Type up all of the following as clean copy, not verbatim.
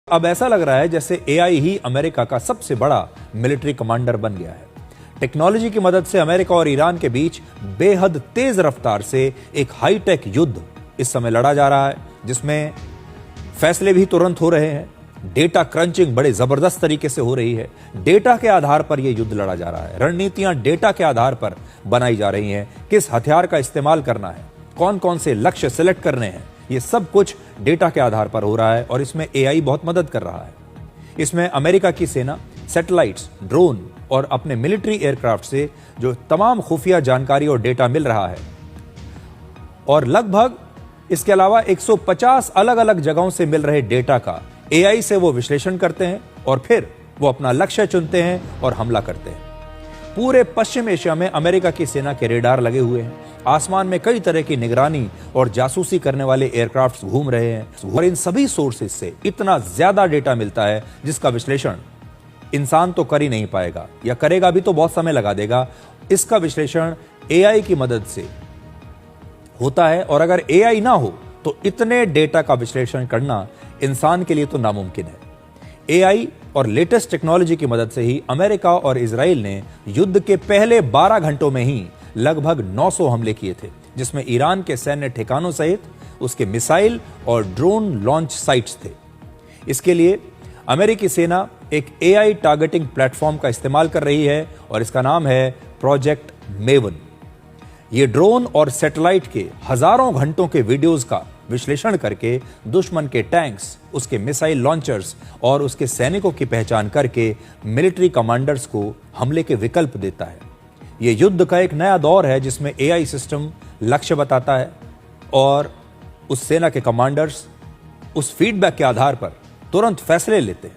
अब ऐसा लग रहा है जैसे एआई ही अमेरिका का सबसे बड़ा मिलिट्री कमांडर बन गया है। टेक्नोलॉजी की मदद से अमेरिका और ईरान के बीच बेहद तेज रफ्तार से एक हाईटेक युद्ध इस समय लड़ा जा रहा है, जिसमें फैसले भी तुरंत हो रहे हैं। डेटा क्रंचिंग बड़े जबरदस्त तरीके से हो रही है। डेटा के आधार पर यह युद्ध लड़ा जा रहा है। रणनीतियां डेटा के आधार पर बनाई जा रही हैं। किस हथियार का इस्तेमाल करना है, कौन कौन से लक्ष्य सेलेक्ट करने हैं, ये सब कुछ डेटा के आधार पर हो रहा है और इसमें एआई बहुत मदद कर रहा है। इसमें अमेरिका की सेना सैटेलाइट्स, ड्रोन और अपने मिलिट्री एयरक्राफ्ट से जो तमाम खुफिया जानकारी और डेटा मिल रहा है, और लगभग इसके अलावा 150 अलग अलग जगहों से मिल रहे डेटा का एआई से वो विश्लेषण करते हैं और फिर वो अपना लक्ष्य चुनते हैं और हमला करते हैं। पूरे पश्चिम एशिया में अमेरिका की सेना के रेडार लगे हुए हैं। आसमान में कई तरह की निगरानी और जासूसी करने वाले एयरक्राफ्ट घूम रहे हैं और इन सभी सोर्सेज से इतना ज्यादा डेटा मिलता है जिसका विश्लेषण इंसान तो कर ही नहीं पाएगा, या करेगा भी तो बहुत समय लगा देगा। इसका विश्लेषण एआई की मदद से होता है, और अगर एआई ना हो तो इतने डेटा का विश्लेषण करना इंसान के लिए तो नामुमकिन है। एआई और लेटेस्ट टेक्नोलॉजी की मदद से ही अमेरिका और इजराइल ने युद्ध के पहले 12 घंटों में ही लगभग 900 हमले किए थे, जिसमें ईरान के सैन्य ठिकानों सहित उसके मिसाइल और ड्रोन लॉन्च साइट्स थे। इसके लिए अमेरिकी सेना एक एआई टारगेटिंग प्लेटफॉर्म का इस्तेमाल कर रही है और इसका नाम है प्रोजेक्ट मेवन। ये ड्रोन और सैटेलाइट के हजारों घंटों के वीडियोस का विश्लेषण करके दुश्मन के टैंक्स, उसके मिसाइल लॉन्चर्स और उसके सैनिकों की पहचान करके मिलिट्री कमांडर्स को हमले के विकल्प देता है। यह युद्ध का एक नया दौर है जिसमें एआई सिस्टम लक्ष्य बताता है और उस सेना के कमांडर्स उस फीडबैक के आधार पर तुरंत फैसले लेते हैं।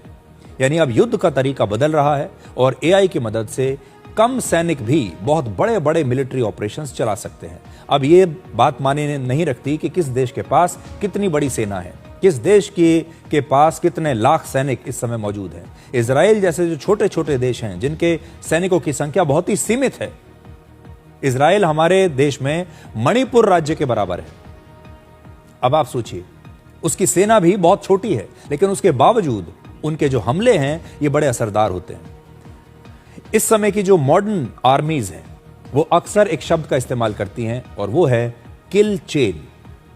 यानी अब युद्ध का तरीका बदल रहा है और एआई की मदद से कम सैनिक भी बहुत बड़े बड़े मिलिट्री ऑपरेशंस चला सकते हैं। अब ये बात मायने नहीं रखती कि किस देश के पास कितनी बड़ी सेना है, किस देश के पास कितने लाख सैनिक इस समय मौजूद हैं। इजराइल जैसे जो छोटे छोटे देश हैं जिनके सैनिकों की संख्या बहुत ही सीमित है, इजराइल हमारे देश में मणिपुर राज्य के बराबर है। अब आप सोचिए, उसकी सेना भी बहुत छोटी है, लेकिन उसके बावजूद उनके जो हमले हैं ये बड़े असरदार होते हैं। इस समय की जो मॉडर्न आर्मीज हैं वो अक्सर एक शब्द का इस्तेमाल करती हैं और वो है किल चेन।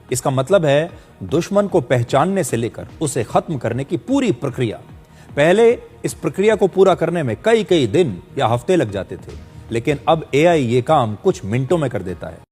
इसका मतलब है दुश्मन को पहचानने से लेकर उसे खत्म करने की पूरी प्रक्रिया। पहले इस प्रक्रिया को पूरा करने में कई कई दिन या हफ्ते लग जाते थे, लेकिन अब एआई ये काम कुछ मिनटों में कर देता है।